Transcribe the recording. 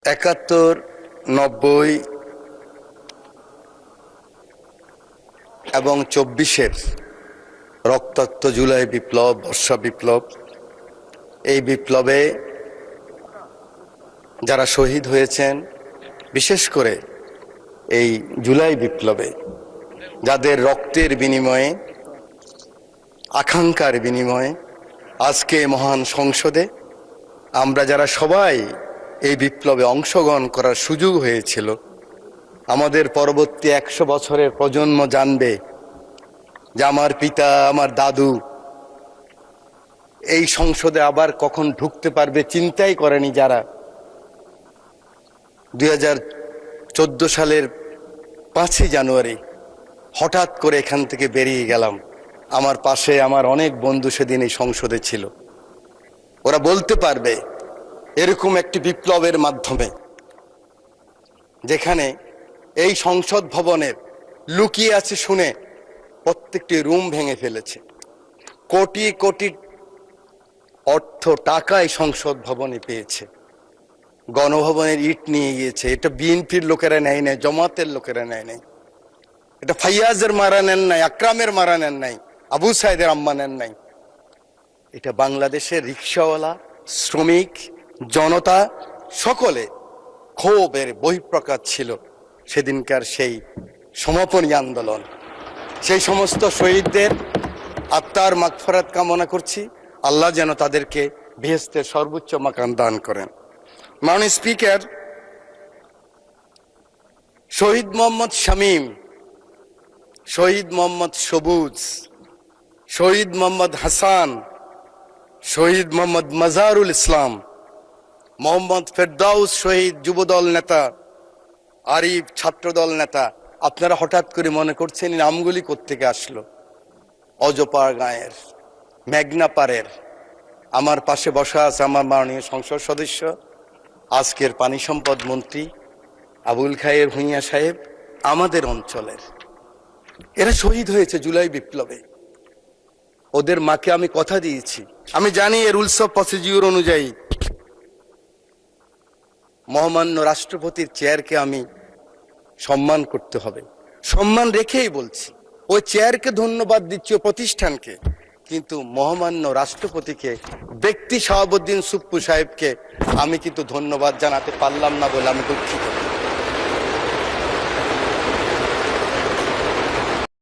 71, 90 এবং 24-এর রক্তাক্ত জুলাই বিপ্লব, বর্ষা বিপ্লব, এই বিপ্লবে যারা শহীদ হয়েছেন, বিশেষ করে এই জুলাই বিপ্লবে যাদের রক্তের বিনিময়ে, আকাঙ্ক্ষার বিনিময়ে আজকে মহান সংসদে আমরা যারা সবাই এই বিপ্লবে অংশগ্রহণ করার সুযোগ হয়েছিল, আমাদের পরবর্তী 100 বছরের প্রজন্ম জানবে যে আমার পিতা, আমার দাদু এই সংসদে আবার কখন ঢুকতে পারবে চিন্তাই করেনি যারা 2014 সালের 5ই জানুয়ারি হঠাৎ করে এখান থেকে বেরিয়ে গেলাম। আমার পাশে আমার অনেক বন্ধু সেদিন এই সংসদে ছিল। ওরা বলতে পারবে এরকম একটি বিপ্লবের মাধ্যমে যেখানে এই সংসদ ভবনের লুকিয়ে আছে শুনে প্রত্যেকটি রুম ভেঙে ফেলেছে, কোটি কোটি অর্থ টাকা এই সংসদ ভবনে পেয়েছে, গণভবনের ইট নিয়ে গিয়েছে। এটা বিএনপির লোকেরা নেয় নাই, জামাতের লোকেরা নেয় নাই, এটা ফাইয়াজের মারা নেন নাই, আকরামের মারা নেন নাই, আবু সাইদের আম্মা নেন নাই। এটা বাংলাদেশের রিক্সাওয়ালা, শ্রমিক, জনতা সকলে ক্ষোভের বহিঃপ্রকাশ ছিল সেদিনকার সেই সমাপনী আন্দোলন। সেই সমস্ত শহীদদের আত্মার মাগফিরাত কামনা করছি। আল্লাহ যেন তাদেরকে বেহেশতের সর্বোচ্চ মাকাম দান করেন। মাননীয় স্পিকার, শহীদ মোহাম্মদ শামীম, শহীদ মোহাম্মদ সবুজ, শহীদ মোহাম্মদ হাসান, শহীদ মোহাম্মদ মাজারুল ইসলাম, মোহাম্মদ ফেরদাউস শহীদ যুবদল নেতা, আরিফ ছাত্রদল নেতা, আপনারা হঠাৎ করে মনে করছেন নামগুলি কোত্থেকে আসলো? অজপাড় গাঁয়ের, মেঘনাপাড়ের। আমার পাশে বসা আছে আমার মাননীয় সংসদ সদস্য, আজকের পানি সম্পদ মন্ত্রী আবুল খায়ের ভূঁইয়া সাহেব, আমাদের অঞ্চলের। এরা শহীদ হয়েছে জুলাই বিপ্লবে। ওদের মাকে আমি কথা দিয়েছি, আমি জানি এর রুলস অফ প্রসিডিউর অনুযায়ী মহামান্য রাষ্ট্রপতির চেয়ারকে আমি সম্মান করতে হবে, সম্মান রেখেই বলছি। ওই চেয়ারকে ধন্যবাদ দিচ্ছি, ও প্রতিষ্ঠানকে, কিন্তু মহামান্য রাষ্ট্রপতিকে, ব্যক্তি শাহাবুদ্দিন সুপ্পু সাহেবকে আমি কিন্তু ধন্যবাদ জানাতে পারলাম না বলে আমি দুঃখিত।